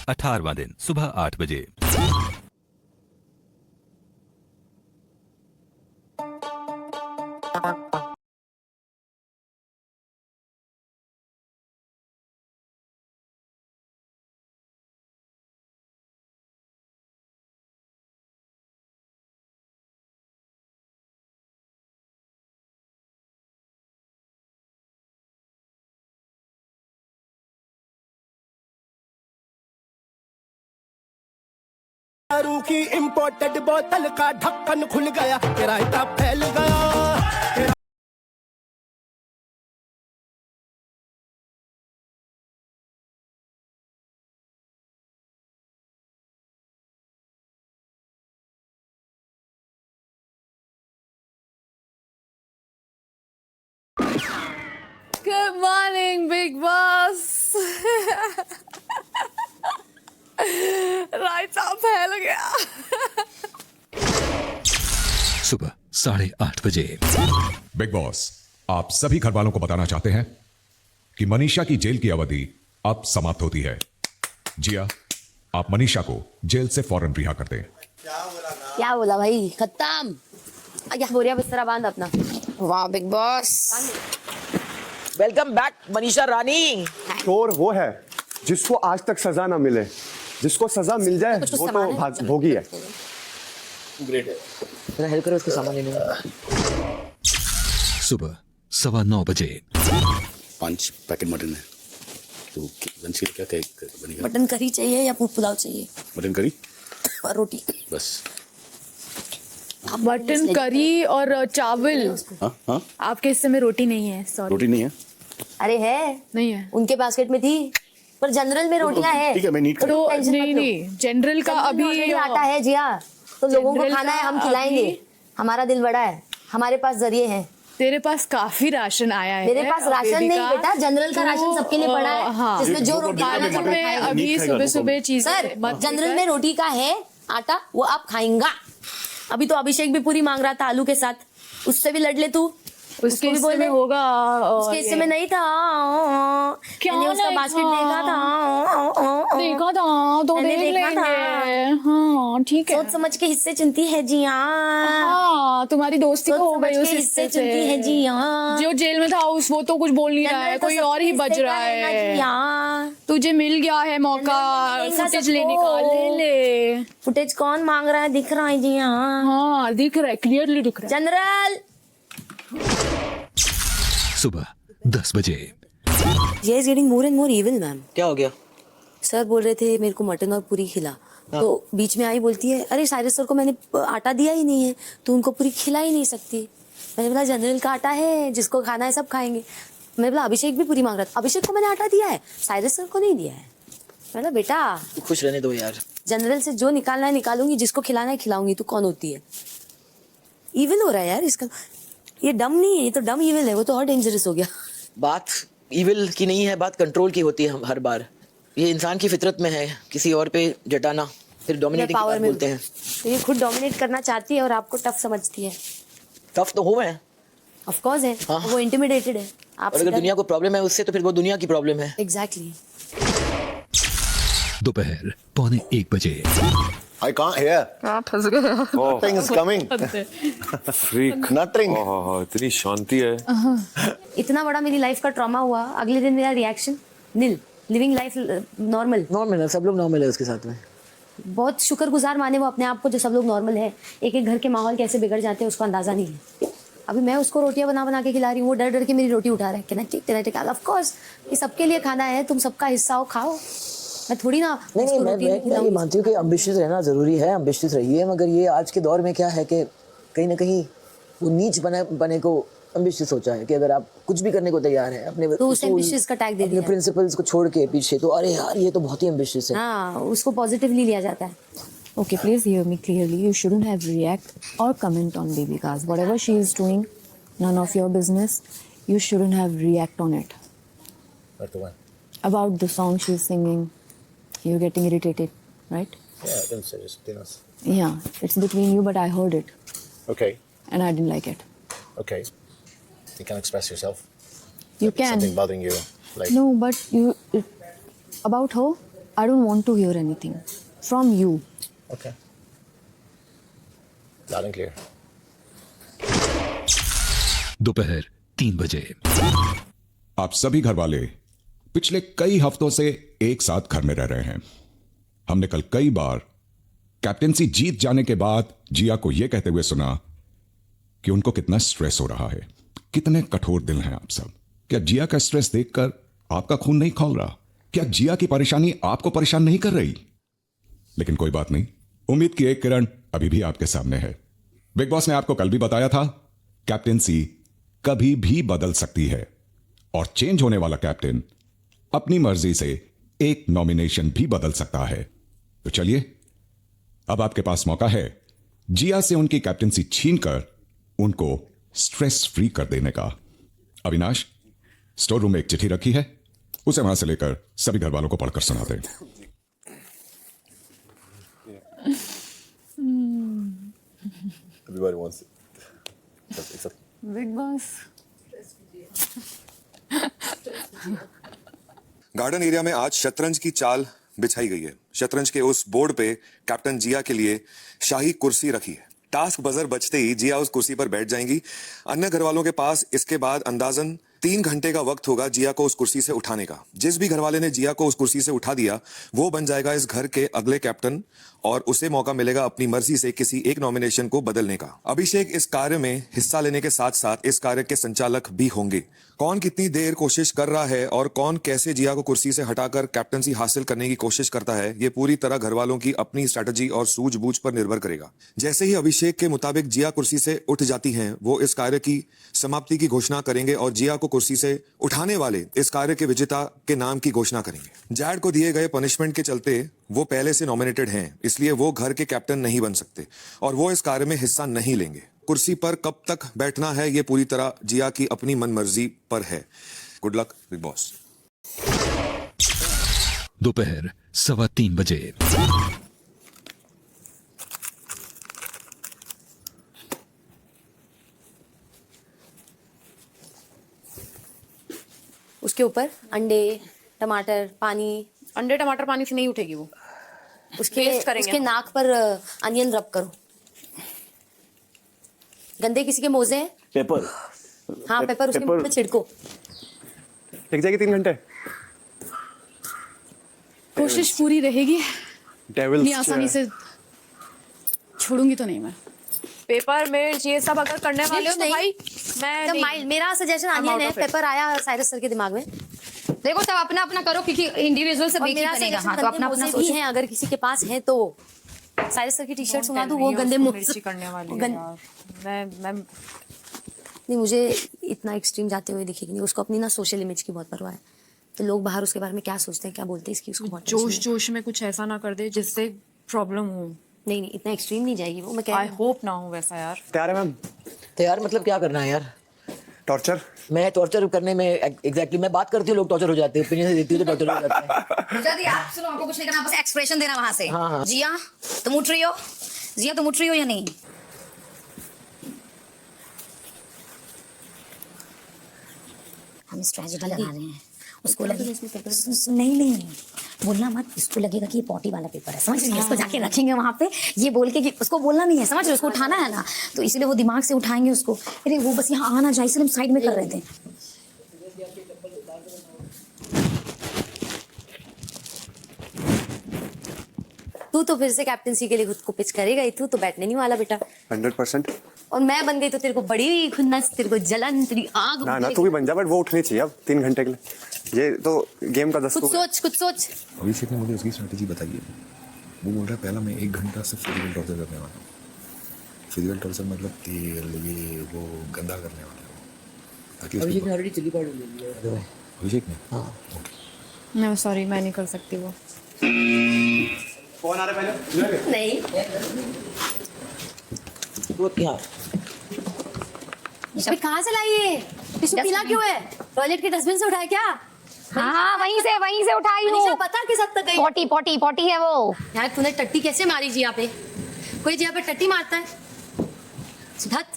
18वां दिन सुबह 8 बजे। दारू की इम्पोर्टेड बोतल का ढक्कन खुल गया, किराया फैल गया। Good morning, Big Boss. रायता फैल गया। सुबह 8:30 बजे। बिग बॉस, आप सभी घर वालों को बताना चाहते हैं कि मनीषा की जेल की अवधि अब समाप्त होती है। जिया, आप मनीषा को जेल से फौरन रिहा कर दें। क्या बोला भाई? खत्म। क्या बोरिया बिस्तरा बांध अपना। वाह Bigg Boss, welcome back Manisha Rani. चोर वो है जिसको आज तक सजा ना मिले, जिसको सजा मिल जाए कुछ वो सामान तो है? भोगी है। ग्रेट है, जरा हेल्प करो उसको सामान लेने में। सुबह 9:15 बजे। 5 पैकेट मटन है, तो लंच के लिए क्या बनेगा? मटन करी चाहिए या पुलाव चाहिए? मटन करी और रोटी। बस। मटन करी और चावल। हाँ हाँ, आपके हिस्से में रोटी नहीं है, सॉरी। रोटी नहीं है? अरे है, नहीं है। उनके बास्केट में थी, पर जनरल में रोटियां है। ठीक है, मैं नीट कर। तो टेंशन मत नहीं लो। नहीं, जनरल का अभी आटा है जिया, तो लोगों को जनरल खाना है, का हम खिलाएंगे। अभी- हमारा दिल बड़ा है, हमारे पास जरिए हैं। तेरे पास काफी राशन आया है। मेरे पास राशन नहीं वेदिका। बेटा, जनरल का तो, राशन सबके लिए पड़ा है, हाँ। जिसमें जो रोटी आज खाना तुम्हें है अभी सुबह सुबह चीज सर, जनरल में रोटी का है आटा, वो आप खाएंगा। अभी तो अभिषेक भी पूरी मांग रहा था आलू के साथ, उससे भी लड़ ले तू। उसके उसको भी हिस्से बोल में दे। होगा। उसके हिस्से में नहीं था। क्या मैंने उसका नहीं बास्केट था? देखा था। देखा था तो मैंने देख देखा लेंगे। हाँ ठीक है। सोच समझ के हिस्से चुनती है जी हाँ। हाँ, तुम्हारी दोस्ती सोच तो हो समझ गई के उस हिस्से हिस्से चुनती है से। जी हाँ। जो जेल में था उस वो तो कुछ बोल नहीं रहा है, जनरल तो कोई और ही सबके बज हिस्से रहा का है ना जी है। हाँ। तुझे मिल गया है मौका जनरल में मिलेगा फुटेज लेने सबको। का, ले ले। फुटेज कौन मांग रहा है? दिख रहा है जी हाँ। हाँ दिख रहा है, क्लियरली दिख रहा है। जनरल सुबह 10 बजे। ये is getting more and more evil ma'am. क्या हो गया? सर बोल रहे थे मेरे को मटन और पूरी खिला, तो बीच में आई बोलती है अरे साइरस सर को मैंने आटा दिया ही नहीं है, तो उनको पूरी खिला ही नहीं सकती। मैंने बोला जनरल का आटा है, जिसको खाना है सब खाएंगे। मैंने बोला अभिषेक भी पूरी मांग रहा था, अभिषेक को मैंने आटा दिया है, साइरस सर को नहीं दिया है। मैंने बेटा खुश रहने दो यार। जनरल से जो निकालना है निकालूंगी, जिसको खिलाना है खिलाऊंगी। तू कौन होती है? इविल हो रहा है यार इसका। ये डम नहीं है, ये तो डम इविल है, वो तो और डेंजरस हो गया। बात इविल की नहीं है, बात कंट्रोल की होती है हर बार। ये इंसान की फितरत में है किसी और पे जटाना, फिर डोमिनेटिंग पावर में बोलते हैं। तो ये खुद डोमिनेट करना चाहती है और आपको टफ समझती है। टफ तो हूँ मैं, ऑफ कोर्स है। हाँ। वो इंटिमिडेटेड है आप। और अगर दुनिया को प्रॉब्लम है उससे, तो फिर वो दुनिया की प्रॉब्लम है। एग्जैक्टली। दोपहर 1:15 बजे। I can't hear. फंस गया। Nothing is coming. Freak Nothing. इतनी शांति है। इतना बड़ा मेरी लाइफ का ट्रॉमा हुआ, अगले दिन मेरा reaction nil. Living life normal. Normal है, सब लोग नॉर्मल है उसके साथ में। बहुत शुक्रगुजार माने वो अपने आप को, जो सब लोग नॉर्मल है। एक एक घर के माहौल कैसे बिगड़ जाते हैं उसको अंदाजा नहीं है। अभी मैं उसको रोटियां बना बना के खिला रही हूँ, वो डर डर के मेरी रोटी उठा रहा है। Can I take? Of course, ये सबके लिए खाना है, तुम सबका हिस्सा हो, खाओ। मैं थोड़ी ना नहीं उसको मैं रोटी मैं नहीं मैं ये खिलाऊंगी। मानती हूँ कि एम्बिशियस रहना जरूरी है, एम्बिशियस रहिए। मगर ये आज के दौर में क्या है कि कहीं ना कहीं वो नीच बने को एम्बिशियस सोचा है कि अगर आप कुछ भी करने को तैयार हैं अपने तो उस ambitious का tag दे अपने दिया है। प्रिंसिपल्स को छोड़ के पीछे, तो अरे यार ये तो बहुत ही एम्बिशियस है। हाँ, उसको पॉजिटिवली लिया जाता है। Okay, please hear me clearly. You shouldn't have react or comment on Devika's. Whatever she is doing, none of your business. You shouldn't have react on it. About the song she's singing, you're getting irritated, right? Yeah, I didn't say this. Didn't. Yeah, it's between you, but I heard it Okay. and I didn't like it. Okay. You can express yourself. You can. Something bothering you, like. No, but you about her. I don't want to hear anything from you. Okay. Loud and clear. दोपहर 3 बजे। आप सभी घर वाले पिछले कई हफ्तों से एक साथ घर में रह रहे हैं। हमने कल कई बार कैप्टेंसी जीत जाने के बाद जिया को यह कहते हुए सुना कि उनको कितना स्ट्रेस हो रहा है। कितने कठोर दिल हैं आप सब। क्या जिया का स्ट्रेस देखकर आपका खून नहीं खौल रहा? क्या जिया की परेशानी आपको परेशान नहीं कर रही? लेकिन कोई बात नहीं, उम्मीद की एक किरण अभी भी आपके सामने है। बिग बॉस ने आपको कल भी बताया था, कैप्टेंसी कभी भी बदल सकती है और चेंज होने वाला कैप्टन अपनी मर्जी से एक नॉमिनेशन भी बदल सकता है। तो चलिए, अब आपके पास मौका है जिया से उनकी कैप्टेंसी छीनकर उनको स्ट्रेस फ्री कर देने का। अविनाश, स्टोर रूम में एक चिट्ठी रखी है, उसे वहां से लेकर सभी घर वालों को पढ़कर सुनाते हैं। Everybody wants it. Except Big Boss. Garden area में आज शतरंज की चाल बिछाई गई है। शतरंज के उस बोर्ड पे कैप्टन जिया के लिए शाही कुर्सी रखी है। टास्क बजर बजते ही जिया उस कुर्सी पर बैठ जाएंगी। अन्य घर वालों के पास इसके बाद अंदाजन 3 घंटे का वक्त होगा जिया को उस कुर्सी से उठाने का। जिस भी घर वाले ने जिया को उस कुर्सी से उठा दिया, वो बन जाएगा इस घर के अगले कैप्टन और उसे मौका मिलेगा अपनी मर्जी से किसी एक नॉमिनेशन को बदलने का। अभिषेक इस कार्य में हिस्सा लेने के साथ साथ इस कार्य के संचालक भी होंगे। कौन कितनी देर कोशिश कर रहा है और कौन कैसे जिया को कुर्सी से हटाकर कैप्टनसी हासिल करने की कोशिश करता है, ये पूरी तरह घर वालों की अपनी स्ट्रैटेजी और सूझबूझ पर निर्भर करेगा। जैसे ही अभिषेक के मुताबिक जिया कुर्सी से उठ जाती हैं, वो इस कार्य की समाप्ति की घोषणा करेंगे और जिया को कुर्सी से उठाने वाले इस कार्य के विजेता के नाम की घोषणा करेंगे। जैड को दिए गए पनिशमेंट के चलते वो पहले से नॉमिनेटेड हैं, इसलिए वो घर के कैप्टन नहीं बन सकते और वो इस कार्य में हिस्सा नहीं लेंगे। कुर्सी पर कब तक बैठना है, ये पूरी तरह जिया की अपनी मनमर्जी पर है। Good luck big boss. दोपहर 3:15 बजे। उसके ऊपर अंडे, टमाटर, पानी। अंडे टमाटर पानी से नहीं उठेगी वो। उसके Taste करेंगे उसके हम। नाक पर अनियन रब करो। गंदे किसी के मोजे हैं? पेपर हाँ, पेपर उसके मुंह पे छिड़को। लग जाएगी 3 घंटे। कोशिश पूरी रहेगी। Devil's इतनी आसानी chair. से छोड़ूंगी तो नहीं मैं। पेपर मिर्च ये सब अगर करने वाले हो तो नहीं। भाई मैं तो नहीं। मेरा सजेशन I'm अनियन out है। of it. पेपर आया साइरस सर के दिमाग में। देखो सब अपना अपना करो क्योंकि इंडिविजुअल से और बेक ही मेरा बनेगा। सजेशन हाँ तो गंदे अपना अपना मोजे भी सोचो। हैं, अगर किसी के पास है तो साइरस सर की टी शर्ट सुना दूं, वो गंदे मोजे करने वाली गं- मैं नहीं, मुझे इतना एक्सट्रीम जाते हुए दिखेगी नहीं। उसको अपनी ना सोशल इमेज की बहुत परवाह है, तो लोग बाहर उसके बारे में क्या सोचते हैं, क्या बोलते हैं, इसकी उसको बहुत जोश टेंशन है। जोश में कुछ ऐसा ना कर दे जिससे प्रॉब्लम हो। नहीं नहीं, इतना एक्सट्रीम नहीं जाएगी वो, मैं कह आई रही हूँ। होप ना हो वैसा यार। तैयार है मैम? तो यार मतलब क्या करना है यार? टॉर्चर? मैं टॉर्चर करने में एग्जैक्टली मैं बात करती हूँ, लोग टॉर्चर हो जाते हैं, ओपिनियन देती हूँ तो टॉर्चर हो जाते हैं। जल्दी आप सुनो, आपको कुछ नहीं करना, बस एक्सप्रेशन देना वहां से। हाँ, हाँ। जिया तुम उठ रही हो? जिया तुम उठ रही हो या नहीं? हम स्ट्रेटजी लगा रहे हैं। उसको लगे नहीं नहीं बोलना मत, इसको लगेगा कि ये पॉटी वाला पेपर है, समझ रही है? इसको जाके रखेंगे वहां पे, ये बोल के कि उसको बोलना नहीं है, समझ रहे हो? उसको उठाना है ना, तो इसलिए वो दिमाग से उठाएंगे उसको। अरे वो बस यहाँ आना जाए, इसलिए हम साइड में कर रहे थे। तू तो फिर से कैप्टनसी के लिए खुद को पिच करेगा ही, तू तो बैठने नहीं वाला बेटा। 100%। और मैं बन गई तो तेरे को बड़ी खुन्नस, तेरे को जलन, तेरी आग ना उठेगी। तू भी बन जा, बट वो उठनी चाहिए अब 3 घंटे के लिए। ये तो गेम का कुछ दस्तूर है। सोच, कुछ सोच। अभिषेक ने मुझे उसकी स्ट्रेटेजी बताई है। वो बोल रहा है पहला मैं 1 घंटा से फिजिकल टॉर्चर करने वाला हूँ। फिजिकल टॉर्चर मतलब तेल ये वो गंदा करने वाला है वो, ताकि अभिषेक ने ऑलरेडी चिली पाउडर ले लिया है। अभिषेक ने हाँ। मैं सॉरी, मैं नहीं कर सकती वो। कौन आ रहा है पहले? नहीं, वो क्या? अभी कहाँ से लाई ये? टिश्यू पीला क्यों है? टॉयलेट के डस्टबिन से उठाया क्या? हाँ वहीं से उठाई मनीषा, हूँ। बता किस हद तक गई? पोटी पोटी पोटी है वो। यार तूने टट्टी कैसे मारी जिया पे? कोई जिया पे टट्टी मारता है? धत।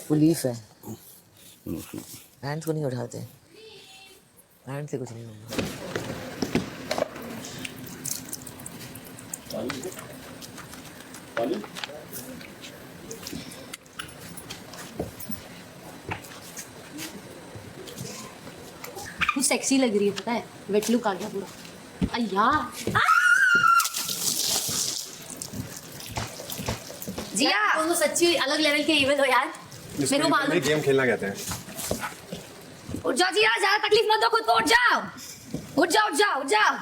पुलिस है, हैंड्स को नहीं उठाते, हैंड से कुछ नहीं होगा। कुछ सेक्सी लग रही है, पता है, वेट लुक आ गया पूरा। अय्या जिया, दोनों सच्ची अलग लेवल के इवल हो यार, मेरे को मालूम। गेम खेलना कहते हैं। उठ जाओ जिया, ज्यादा तकलीफ मत दो खुद को, उठ जाओ उठ जाओ उठ जाओ उठ जाओ।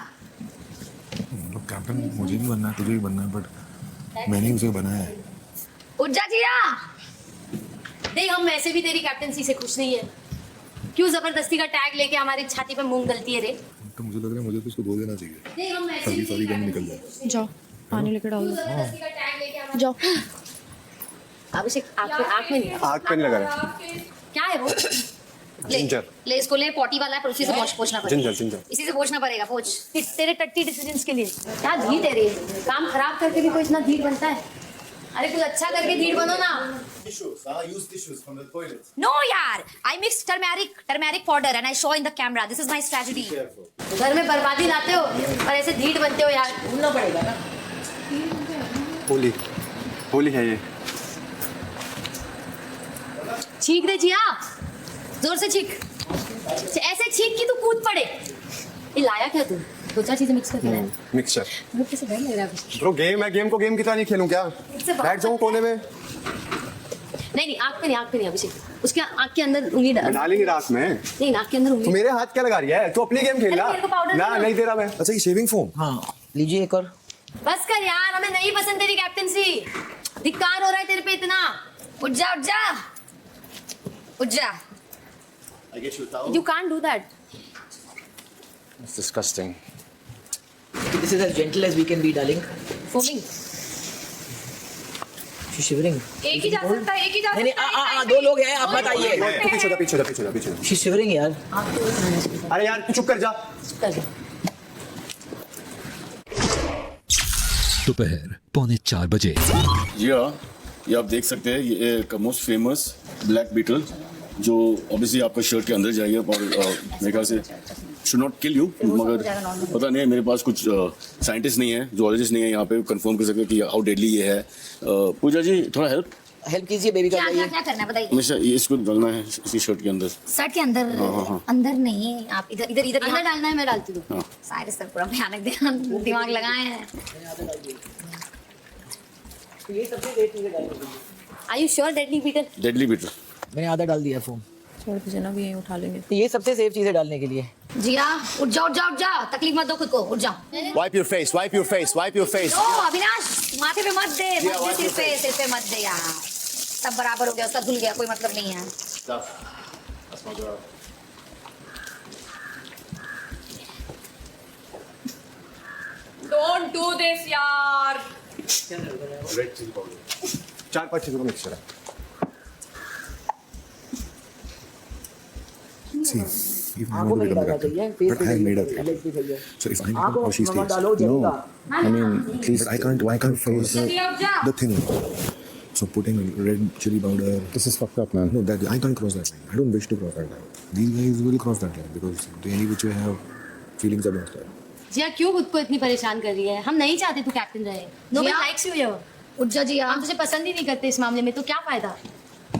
मतलब कैप्टन मुझे नहीं बनना है, तुझे ही बनना है, बट मैंने उसे बनाया है। उठ जा जिया। देख हम वैसे भी तेरी कैप्टनसी से खुश नहीं है, क्यों जबरदस्ती का टैग लेके हमारी छाती पे मूंग दलती है रे। तो मुझे लग रहा है मुझे तो इसको धो देना चाहिए, देख हम वैसे ताकि भी सारी गंद निकल जाए। जाओ पानी लेकर डाल दो। जबरदस्ती का टैग लेके हमारी जाओ। अभिषेक आँख में नहीं, आग पे नहीं लगा रहा। क्या है वो? जिंजर। ले इसको, ले पॉटी वाला है, पर उसी से पोछना पड़ेगा। Ginger ginger. इसी से पोछना पड़ेगा, पोछ। तेरे टट्टी डिसीजंस के लिए क्या धीर है रे? काम खराब करके भी कोई इतना धीर बनता है? अरे कुछ अच्छा करके धीर बनो ना। नो यार, I mix turmeric powder and I show in the camera, this is my strategy. घर में बर्बादी लाते हो और ऐसे धीर बनते हो यार, भूलना पड़ेगा ना। होली होली है ये। छींक दे जिया, जोर से छींक, ऐसे छींक कि तू कूद पड़े। ये लाया क्या तू? दो चार चीजें मिक्स करके लाया। मिक्सचर। मुझे कैसे डर लग रहा है। ब्रो गेम है, गेम को गेम की तरह नहीं खेलूं क्या? बैठ जाऊं कोने में? नहीं आँख पे नहीं अभिषेक, उसके आँख के अंदर उंगली डाल। डालेंगे रात में। नहीं नाक के अंदर तो उंगली। मेरे हाथ क्या लगा रही है? तू अपनी गेम खेल अरे ना। मेरे को powder ना दे ना। नहीं दे रहा मैं। अच्छा ये शेविंग फोम। हाँ लीजिए एक और। बस कर यार, हमें नहीं पसंद तेरी कैप्टनसी, धिक्कार हो रहा है तेरे पे इतना। उठ जा उठ जा उठ जा। You can't do that. It's disgusting. This is as gentle as we can be, darling. Foaming. She's shivering. एक ही जा सकता है, एक ही जा नहीं सकता नहीं है। दो लोग हैं, आप मत आइए। तू पीछे। She's shivering यार। अरे यार तू चुप कर जा। दोपहर 3:45 जी हाँ, ये आप देख सकते हैं, ये एक मोस्ट फेमस ब्लैक बीटल जो ऑब्वियसली आपका शर्ट के अंदर जाएगा और मेरे ख्याल से शुड नॉट किल यू, मगर पता नहीं है, मेरे पास कुछ साइंटिस्ट नहीं है, जूलॉजिस्ट नहीं है यहाँ पे कंफर्म कर सकते कि हाउ डेडली ये है। पूजा जी थोड़ा हेल्प कीजिए बेबी का। क्या करना है बताइए? हमेशा ये इसको डालना है इसी शर्ट के अंदर। शर्ट के अंदर? अंदर नहीं, आप इधर इधर इधर अंदर डालना है, मैं डालती हूँ। सारे सर पूरा भयानक दिमाग लगाए हैं। ये सबसे डेट चीजें डालेंगे। Are you sure deadly beetle? Deadly beetle मैंने आधा डाल दिया फोम। छोड़ दीजिए ना, भी यहीं उठा लेंगे। तो ये सबसे सेफ चीजें डालने के लिए। जिया उठ जाओ उठ जाओ उठ जाओ, तकलीफ मत दो खुद को, उठ जाओ। Wipe your face. Wipe your face. Wipe your face. No Avinash, माथे पे मत दे, सिर पे मत दे यार, सब बराबर हो गया, उसका धुल गया, कोई मतलब नहीं है। Don't do this यार। 4-5 चीजों का मिक्सचर है। See, even I want to become a captain, but I made up it. So if I become how she stays, no, I mean, please, but why can't face the thing? So putting red chili powder. This is fucked up, man. No, that I can't cross that line. I don't wish to cross that line. These guys will cross that line because they any which way have feelings about that. जिया क्यों खुद को इतनी परेशान कर रही है? हम नहीं चाहते तू कैप्टन रहे। Nobody Jiya. likes you here. उठ जा जिया, हम तुझे पसंद ही नहीं करते इस मामले में, तो क्या फायदा?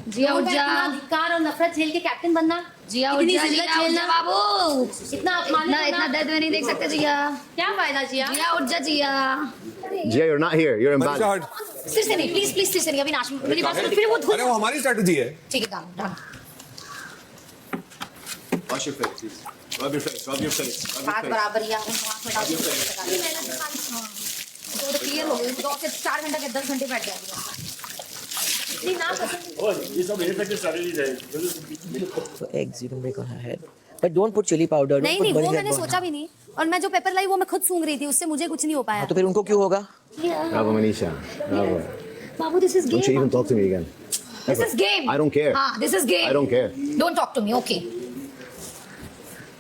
जिया उठ जा, धिक्कार और नफरत झेल के कैप्टन बनना, जिया उठ इतनी जा, जिल्लत जिया उठ झेलना, जा बाबू, इतना अपमान इतना दर्द में नहीं देख सकते जिया। क्या फायदा जिया? जिया उठ जा जिया। Jia, you're not here. You're in bad. सिर से नहीं, प्लीज प्लीज सिर से नहीं, अविनाश मेरी बात सुनो, फिर वो धुल। अरे वो हमारी स्ट्रेटजी है। ठीक है डाल डाल। Wash your face, please. Rub your face. Rub your face. बात बराबर ही आ रही है, आँख में डाल दो। तो क्लियर हो गई, 2 से 4 घंटे के 10 घंटे बैठ जाएगी। ये सब इनफेक्टिव स्ट्रेटजीज है। So eggs you can make on her head, but don't put chili powder. नहीं नहीं, वो मैंने सोचा भी नहीं, और मैं जो पेपर लाई वो मैं खुद सूंघ रही थी, उससे मुझे कुछ नहीं हो पाया। तो फिर उनको क्यों होगा? Bravo, Manisha. Bravo. बाबू this is Don't you game, even talk to me again. This is game. I don't care. हाँ this is game, I don't care. Don't talk to me, okay?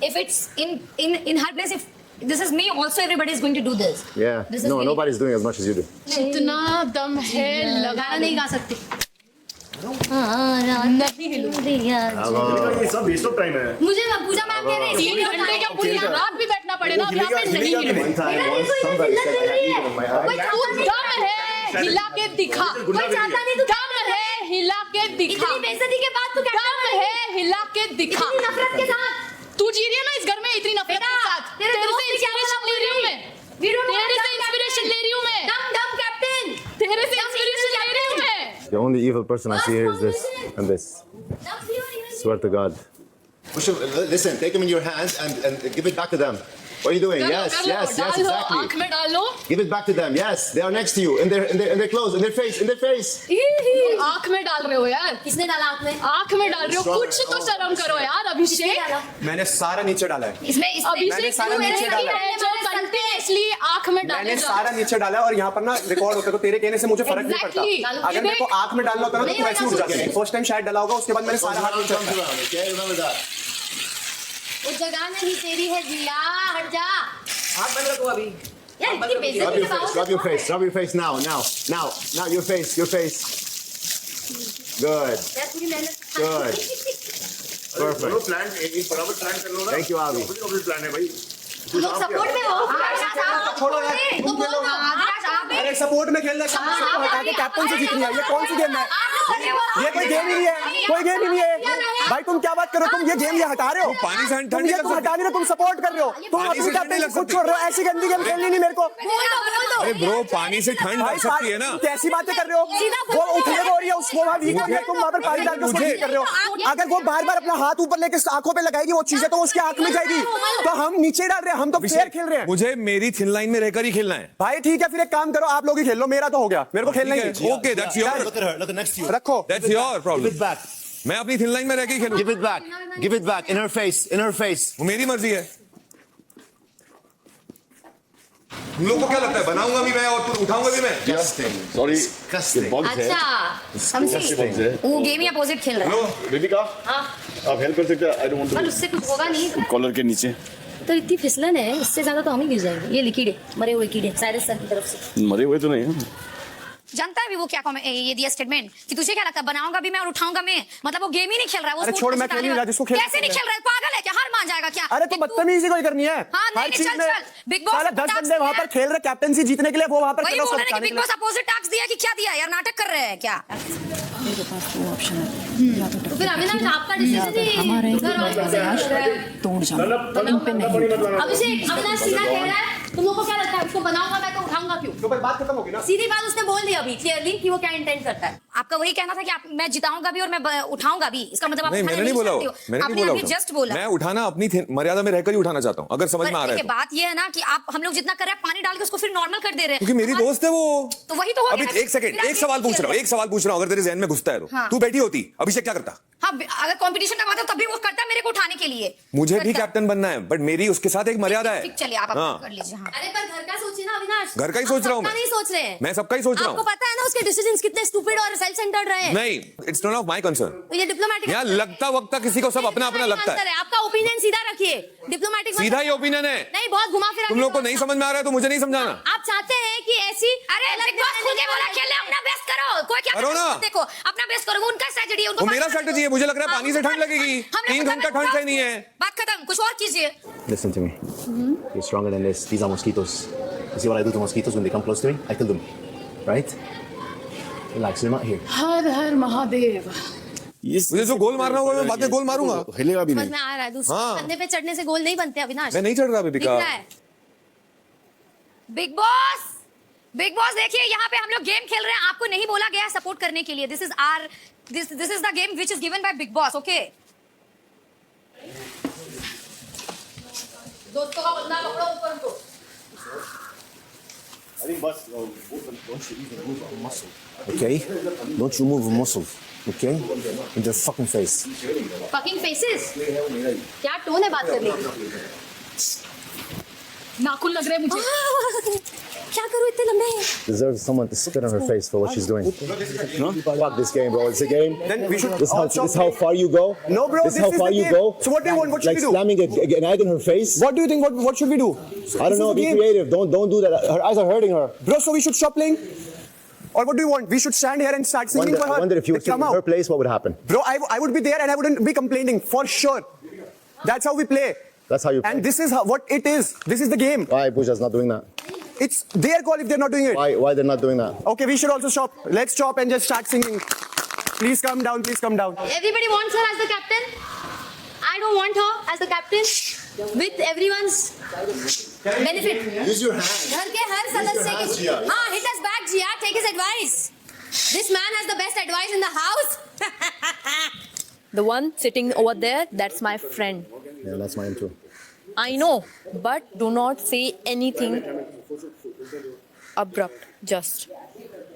If it's in her place, if this is me, also everybody is going to do this. Yeah. This is No, very- nobody's doing as much as you do. इतना दम है, लगाना नहीं गा सकती। नहीं हिलूंगी। ये सब वेस्ट ऑफ टाइम है। मुझे पूजा मैम कह रही है 3 घंटे क्या पूरी रात भी बैठना पड़ेगा, अब यहाँ पे नहीं हिलूंगी। दम है, हिला के दिखा। कोई चाहता नहीं, तू दम है, हिला के दिखा। इतनी बेइज्जती के बाद तू दम है, हिला के दिखा। इतनी नफरत के साथ तू जी रही है ना इस घर में इतनी नफरत के साथ। तेरे तेरे दोस्त से भी क्या इंस्पिरेशन ले रही हूँ मैं। तेरे से इंस्पिरेशन ले रही हूँ मैं। दम दम कैप्टन। तेरे से इंस्पिरेशन ले रही हूँ मैं। The only evil person I see here is this and this. Swear to God. Push him, listen, take him in your hands and give it back to them. What are you doing? Yes, कर लो, yes, डाल yes, लो, आँख exactly. में डाल लो। Give it back to them. Yes, they are next to you in their clothes, in their face. आँख में डाल रहे हो यार। किसने डाला आँख में? आँख में डाल रहे हो, कुछ तो शर्म करो यार अभिषेक। मैंने सारा नीचे डाला है। इसमें अभिषेक सारा तू नीचे ऐसी डाला है जो कंटिन्यूअसली आँख में डाले मैंने जा। सारा नीचे डाला है और यहाँ पर ना रिकॉर्ड होता है तो तेरे कहने से मुझे फर्क नहीं पड़ता। Exactly. अगर मेरे को आंख में डालना होता ना तो तू ऐसे उठ जाती। फर्स्ट टाइम शायद डाला होगा, उसके बाद मैंने सारा हाथ नीचे रखा। वो जगह नहीं तेरी है जिया, हट जा। हाथ बंद रखो अभी। यार इतनी बेइज्जती के बावजूद Rub your face now, your face. Good. यार पूरी मेहनत Good. Perfect. प्लान एक बराबर प्लान कर लो ना। Thank you, Avi. प्लान है भाई। तुम लोग सपोर्ट में हो। छोड़ो यार, तुम खेलो। अरे सपोर्ट में खेलना सबको हटा के कैप्टन से जीतनी है। ये कौन सी गेम है? ये कोई गेम ही नहीं है, कोई गेम ही नहीं है। भाई तुम क्या बात कर रहे हो? तुम ये गेम ये हटा रहे हो। पानी से तुम ये तुम हटा नहीं रहे, तुम सपोर्ट कर रहे हो। तुम अपनी कैप्टन को छोड़ रहे हो। ऐसी गंदी गेम खेलनी नहीं मेरे को। अरे ब्रो, पानी से ठंड लग सकती है ना। कैसी बातें कर रहे हो? वो उठने को हो रही है, उसको वहाँ वीक हो गया, तुम वहाँ पर पानी डाल के उसको वीक कर रहे हो। अगर वो बार-बार अपना हाथ ऊपर लेके आंखों पे लगाएगी वो चीजें तो उसकी आंख में जाएगी। तो हम नीचे डाल रहे हैं, हम तो फेयर खेल रहे हैं। मुझे मेरी थिन लाइन में रहकर ही खेलना है। भाई ठीक है, फिर एक काम करो, आप लोग ही खेल लो, मेरा तो हो गया, मेरे को खेलना ही है। ओके, दैट्स योर रखो, दैट्स योर प्रॉब्लम। मैं अपनी थिन लाइन में रह के ही खेलूं। Give it back in her face. वो मेरी मर्जी है। तुम लोग को क्या लगता है बनाऊंगा भी मैं और तू उठाऊंगा भी मैं? सॉरी अच्छा समझी वो गेम ही अपोजिट खेल रहा है। हेलो बेबिका, हाँ आप हेल्प कर सकते हैं? आई डोंट वांट पर उससे कुछ होगा नहीं। कॉलर के नीचे तो इतनी फिसलन है, इससे ज्यादा तो हम ही गिर जाएंगे। ये लिक्विड है, मरे हुए कीड़े साइरस सर की तरफ से। मरे हुए तो नहीं है। जानता है भी वो क्या ये दिया स्टेटमेंट कि तुझे क्या लगता है बनाऊंगा भी मैं और उठाऊंगा मैं, मतलब वो गेम ही नहीं खेल रहा है। वो अरे छोड़, मैं खेल नहीं रहा, जिसको खेल कैसे नहीं खेल रहा है? पागल है क्या? हार मान जाएगा क्या? अरे तो बदतमीजी कोई करनी है हाँ, हर चीज में। बिग बॉस साला 10 बंदे वहां पर खेल रहे कैप्टनसी जीतने के लिए, वो वहां पर वही बोल रहे हैं कि बिग बॉस अपोजिट टास्क दिया कि क्या दिया यार, नाटक कर रहे हैं क्या? मेरे पास दो ऑप्शन है, या तो तो फिर अविनाश आपका डिसीजन ही हमारा तोड़ जाना, इन पे नहीं। अभिषेक अविनाश सीधा कह रहा है तुम लोगों को क्या लगता है उसको बनाऊंगा मैं तो उठाऊंगा क्यों? तो बात खत्म होगी ना। सीधी बात उसने बोल दी अभी क्लियरली कि वो क्या इंटेंट करता है। आपका वही कहना था कि मैं जिताऊंगा भी और मैं उठाऊंगा भी, इसका मतलब आप नहीं, मैंने नहीं बोला। आपने अभी जस्ट बोला मैं उठाना अपनी मर्यादा में रहकर ही उठाना चाहता हूँ, अगर समझ में आ रहा है। बात ये है ना कि आप हम लोग जितना कर रहे हैं पानी डाल के उसको फिर नॉर्मल कर दे रहे हैं, क्योंकि मेरी दोस्त है वो। तो वही तो हो अभी गया। एक सेकंड, एक सवाल पूछ रहा हूँ, अगर तेरे जहन में घुसता है तो हाँ। तू बैठी होती अभिषेक क्या करता? हाँ अगर कंपटीशन का बात है तभी वो करता है मेरे को उठाने के लिए। मुझे भी कैप्टन बनना है, बट मेरी उसके साथ एक मर्यादा है। चलिए आप कर लीजिए। अरे पर घर का सोचिए ना अविनाश। घर का ही सोच रहा हूँ, नहीं सोच रहे हैं, मैं सबका ही सोच रहा हूँ। आपको पता है ना उसके डिसीजंस कितने स्टूपिड और सेल्फ सेंटर्ड रहे हैं। नहीं, it's not of my concern. ये डिप्लोमेटिक यहाँ लगता वक्ता किसी को सब अपना अपना लगता है। आपका ओपिनियन सीधा रखिए, डिप्लोमेटिक सीधा ही ओपिनियन है। नहीं बहुत घुमा फिरा। तुम लोग को नहीं समझ में आ रहा है तो मुझे नहीं समझाना। आप चाहते हैं कि ऐसी अरे बिग बॉस खुद ही बोला खेल ले, अपना बेस्ट करो, कोई क्या करो ना, देखो अपना बेस्ट करो, उनका स्ट्रेटजी है, उनको मेरा स्ट्रेटजी है। मुझे लग रहा है पानी से ठंड लगेगी, 3 घंटा ठंड से नहीं है। बात खत्म, कुछ और कीजिए। Listen to me. You're stronger than this. These are mosquitoes. You see what I do to mosquitoes when they come close to me? I kill them. Right? Relax. They're not here. हर हर महादेव। मुझे जो गोल मारना होगा मैं बाद में गोल मारूंगा। हिलेगा भी समझ नहीं। में आ रहा है, दूसरे कंधे पे चढ़ने से गोल नहीं बनते अविनाश। मैं नहीं चढ़ रहा बेबिका। बिग बॉस देखिए यहाँ पे हम लोग गेम खेल रहे हैं, आपको नहीं बोला गया सपोर्ट करने के लिए। This is the game which is given by big boss, okay? दोस्तों का बंदा पकड़ो ऊपर उनको। Okay? Don't you move a muscle. Okay? In their fucking face. Fucking faces? क्या टोन है बात करने की? नाखून लग रहे हैं मुझे। क्या करूँ इतने लंबे? Deserves someone to spit on her face for what she's doing. No? Fuck this game, bro. It's a game. Then we should. This is how far you go. No, bro. This is how far the you game. go. So what do you want? What should Like we do? slamming an egg in her face. What do you think? What should we do? I don't know. Be creative. Don't do that. Her eyes are hurting her. Bro, so we should stop playing. Or what do you want? We should stand here and start singing for her. I wonder if you were Come sitting in her out. place, what would happen? Bro, I would be there and I wouldn't be complaining, for sure. That's how we play. That's how you play. And this is what it is. This is the game. Why Pooja's not doing that? It's their call if they're not doing it. Why they're not doing that? Okay, we should also stop. Let's stop and just start singing. Please come down, please come down. Everybody wants her as the captain. I don't want her as the captain. With everyone's benefit. Use your hand. घर के हर सदस्य की हाँ hit us back Jia, take his advice. This man has the best advice in the house. The one sitting over there, that's my friend. Yeah, that's mine too. I know, but do not say anything abrupt. Just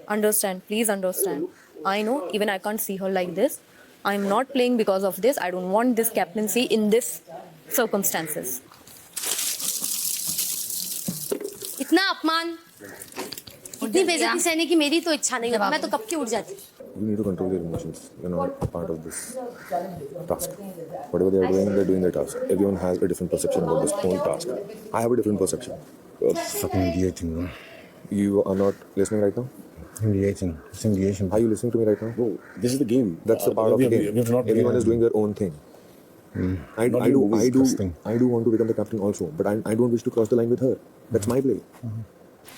understand, please understand. I know, even I can't see her like this. I'm not playing because of this. I don't want this captaincy in this circumstances. इतना अपमान, इतनी बेइज्जती सहने की मेरी तो इच्छा नहीं है. मैं तो कब की उठ जाती. You need to control your emotions. You're not a part of this task. Whatever they're doing their task. Everyone has a different perception about this whole task. I have a different perception. Fucking mediating, man. You are not listening right now? Mediating. It's mediation. Are you listening to me right now? Bro, this is the game. That's the part of the game. Everyone is doing their own thing. I do want to become the captain also, but I don't wish to cross the line with her. That's my play.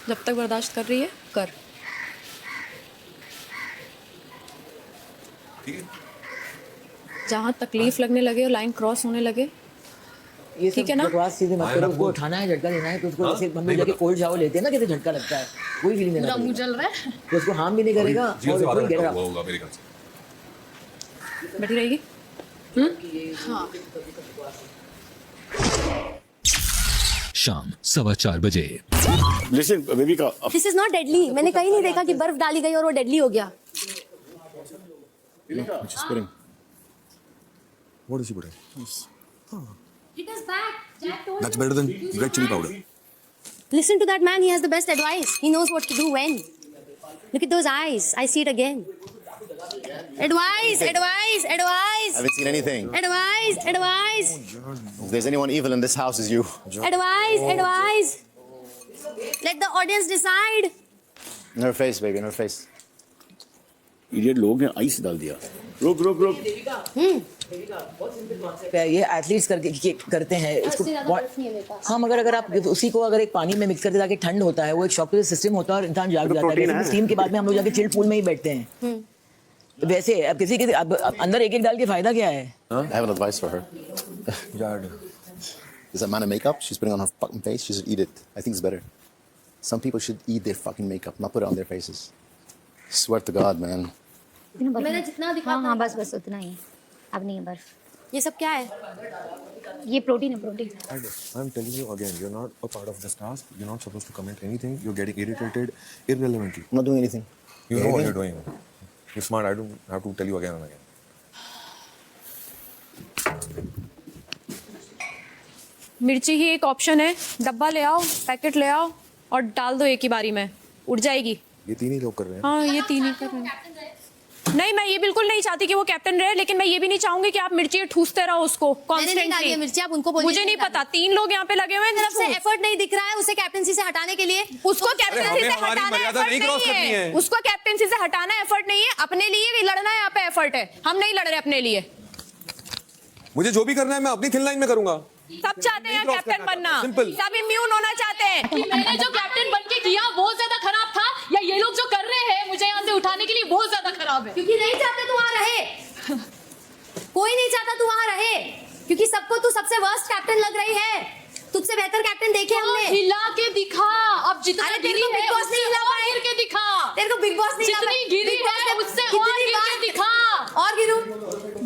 जब तक बर्दाश्त कर रही है, कर. जहाँ तकलीफ लगने लगे और लाइन क्रॉस होने लगे, ये ठीक है ना? बकवास सीधे मत करो. उसको उठाना है, झटका देना है, तो उसको ऐसे हम लोग जाके कोल्ड शावर लेते हैं ना, कैसे झटका लगता है, कोई फीलिंग नहीं मुंह जल रहा है. तो उसको हार्म भी नहीं करेगा और कोई गिरेगा. बैठी रहेगी. हाँ. शाम 4:15 बजे. Listen, बेबी का This is not deadly. मैंने कहीं नहीं देखा कि बर्फ डाली गई और वो डेडली हो गया. She's putting. What is she putting? Hit us back. Jack told That's better than red chili powder. Listen to that man. He has the best advice. He knows what to do when. Look at those eyes. I see it again. Advice, advice, advice. I haven't seen anything. Advice, advice. If there's anyone evil in this house, it's you. Advice, advice. Let the audience decide. In her face, baby, in her face. Idiot लोग ने ice डाल दिया. रुक. ये athletes करते हैं इसको. हाँ, मगर अगर आप उसी को अगर एक पानी में मिक्स करके जाके ठंड होता है, वो एक शॉक सिस्टम होता है और इंसान जाग जाता है. स्टीम के बाद में हम लोग जाके चिल्ड पूल में ही बैठते हैं. वैसे अब किसी के अंदर एक डाल के फायदा क्या है? I have an advice for her. Is that man of makeup she's putting on her fucking face? She should eat it. I think it's better. Some people should eat their fucking makeup, not put it on their faces. Swear to God, man. मैंने जितना दिखा. हाँ बस उतना ही. अब नहीं है बर्फ. ये सब क्या है? ये प्रोटीन है, protein. I'm telling you again, you're not a part of this task. You're not supposed to comment anything. You're getting irritated irrelevantly. I'm not doing anything. You know what you're doing. You're smart. I don't have to tell you again and again. मिर्ची ही एक option है. डब्बा ले आओ, packet ले आओ और डाल दो एक ही बारी में. उड़ जाएगी. ये तीन ही लोग कर रहे हैं. हाँ, ये तीन ही कर रहे हैं. नहीं, मैं ये बिल्कुल नहीं चाहती कि वो कैप्टन रहे, लेकिन मैं ये भी नहीं चाहूंगी कि आप मिर्ची ठूसते रहो उसको कॉन्स्टेंटली. मिर्ची आप उनको बोलिए. मुझे नहीं पता. 3 लोग यहाँ पे लगे हुए हैं. तरफ से एफर्ट नहीं दिख रहा है उसे कैप्टनसी से हटाने के लिए. उसको कैप्टनसी से हटाना एफर्ट नहीं है. उसको कैप्टनसी से हटाना एफर्ट नहीं है. अपने लिए भी लड़ना यहाँ पे एफर्ट है. हम नहीं लड़ रहे अपने लिए. मुझे जो भी करना है मैं अपनी थिन लाइन में करूंगा. सब चाहते हैं कैप्टन बनना. सिंपल. सब इम्यून होना चाहते हैं. मैंने जो कैप्टन बन के किया बहुत ज्यादा खराब था, या ये लोग जो कर रहे हैं मुझे यहाँ से उठाने के लिए बहुत ज्यादा खराब है. क्योंकि नहीं चाहते तू वहाँ रहे. कोई नहीं चाहता तू वहाँ रहे, क्योंकि सबको तू सबसे वर्स्ट कैप्टन लग रही है. तुझसे बेहतर कैप्टन देखे हमने. हिला के दिखा. अब जितना गिरी है बिग बॉस नहीं हिला पाए. गिर के दिखा. तेरे को बिग बॉस नहीं हिला पाए. जितनी गिरी है उससे और गिर के दिखा. और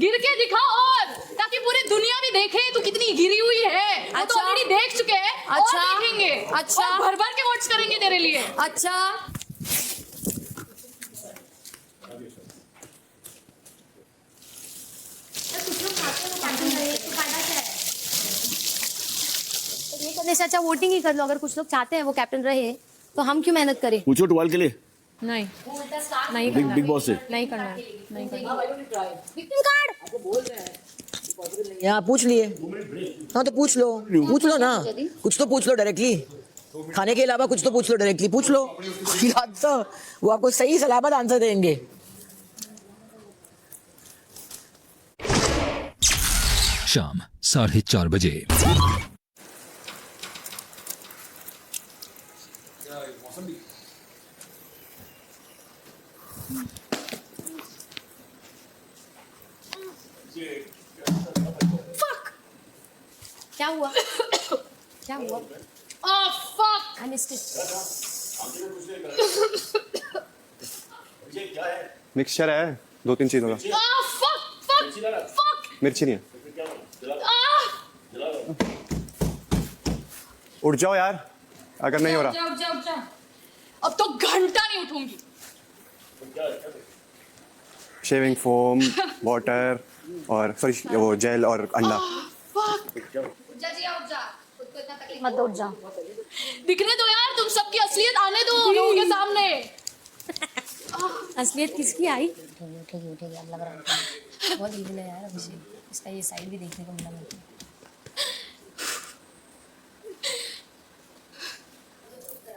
गिर के दिखा, और ताकि पूरी दुनिया भी देखे तू कितनी गिरी हुई है. वो तो ऑलरेडी देख चुके हैं. अच्छा, और देखेंगे. अच्छा, और भर भर के वोट्स करेंगे तेरे लिए. अच्छा. ये करने से अच्छा वोटिंग ही कर लो. अगर कुछ लोग चाहते हैं वो कैप्टन रहे, तो हम क्यों मेहनत करें? पूछो टुवाल के लिए. नहीं करना. बिग बॉस से नहीं करना है. नहीं करना. विक्टिम कार्ड यहाँ पूछ लिए. हाँ तो पूछ लो ना. कुछ तो पूछ लो डायरेक्टली. खाने के अलावा कुछ तो पूछ लो, डायरेक्टली पूछ लो। वो आपको सही सलामत आंसर देंगे। शाम 4:30 बजे। क्या हुआ? क्या हुआ? Oh fuck! I missed it. Mixture है 2-3 चीजों का। Oh fuck! Fuck! Fuck! मिर्ची नहीं है। Ah! उठ जाओ यार, अगर नहीं हो रहा। जाओ। अब तो घंटा नहीं उठूंगी। शेविंग फोम, वाटर और सॉरी वो जेल और अंडा। मत उठ जा। दिखने दो यार, तुम सबकी असलियत आने दो लोगों के सामने। असलियत किसकी आई? उठेगी अब लग रहा है। बहुत इविल है यार अभिषेक, इसका ये साइड भी देखने को मिला मुझे।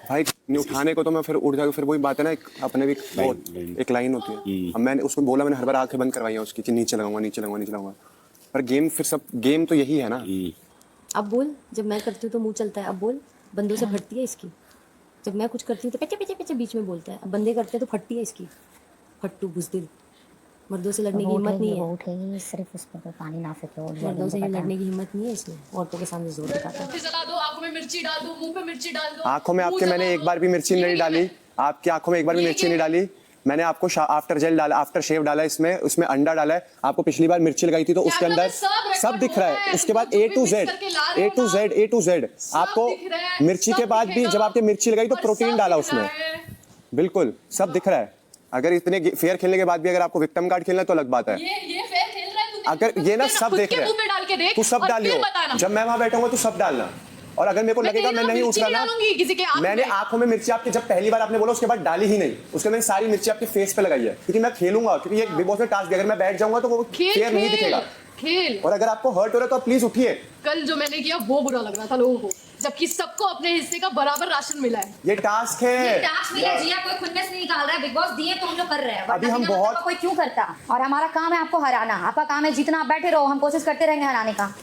भाई नहीं उठाने को तो मैं फिर उठ जाऊँ, फिर वही बात है ना, अपने भी एक लाइन होती है। अब मैंने उसको बोला, मैंने हर बार आंखें बंद करवाई है उसकी कि नीचे लगाऊंगा। पर गेम फिर सब गेम तो यही है ना। अब बोल, जब मैं करती हूँ तो मुंह चलता है। अब बोल, बंदों से फटती है इसकी। जब मैं कुछ करती हूँ तो पीछे बीच में बोलता है। अब बंदे करते हैं तो फटती है इसकी। फट्टू बुज़दिल। मर्दों से लड़ने की हिम्मत नहीं है। उठेगी, सिर्फ उस पर पानी ना फेंको। मर्दों से लड़ने की हिम्मत नहीं है इसमें। औरतों के सामने जोर दिखाता है। जला दो, आंखों में मिर्ची डाल दो, मुंह पे मिर्ची डाल दो। आंखों में आपके मैंने एक बार भी मिर्ची नहीं डाली। आपकी आंखों में एक बार भी मिर्ची नहीं डाली। मैंने आपको आफ्टर जेल डाला, आफ्टर शेव डाला, उसमें अंडा डाला है। आपको पिछली बार मिर्ची लगाई थी तो उसके अंदर सब दिख रहा है। उसके बाद A to Z आपको मिर्ची के बाद भी जब आपने मिर्ची लगाई तो प्रोटीन डाला उसमें। बिल्कुल सब दिख रहा है। अगर इतने फेयर खेलने के बाद भी अगर आपको विक्टिम कार्ड खेलना है तो अलग बात है। ये फेयर खेल रहा है तू। अगर ये ना सब देख रहे हैं, तू सब डालियो। जब मैं वहां बैठूंगा तू सब डालना। और अगर मेरे को लगेगा मैं नहीं उठ रहा ना, मैंने आंखों में मिर्ची आपके जब पहली बार आपने बोला उसके बाद डाली ही नहीं। उसके मैंने सारी मिर्ची आपके फेस पे लगाई है क्योंकि मैं खेलूंगा, क्योंकि ये बिग बॉस में टास्क है। अगर मैं बैठ जाऊंगा तो वो फेयर नहीं दिखेगा। खेल। और अगर आपको हर्ट हो रहा है तो आप प्लीज उठिए। कल जो मैंने किया वो बुरा लग रहा था लोगों को, जबकि सबको अपने हिस्से का बराबर राशन मिला है। ये टास्क है। टास्क मिला, जिया कोई खुन्नस नहीं निकाल रहा है। बिग बॉस दिए तो हम लोग कर रहे हैं। अभी हम बहुत कोई क्यों करता? और हमारा काम है आपको हराना। आपका काम है जीतना। आप बैठे रहो, हम कोशिश करते रहेंगे हराने का।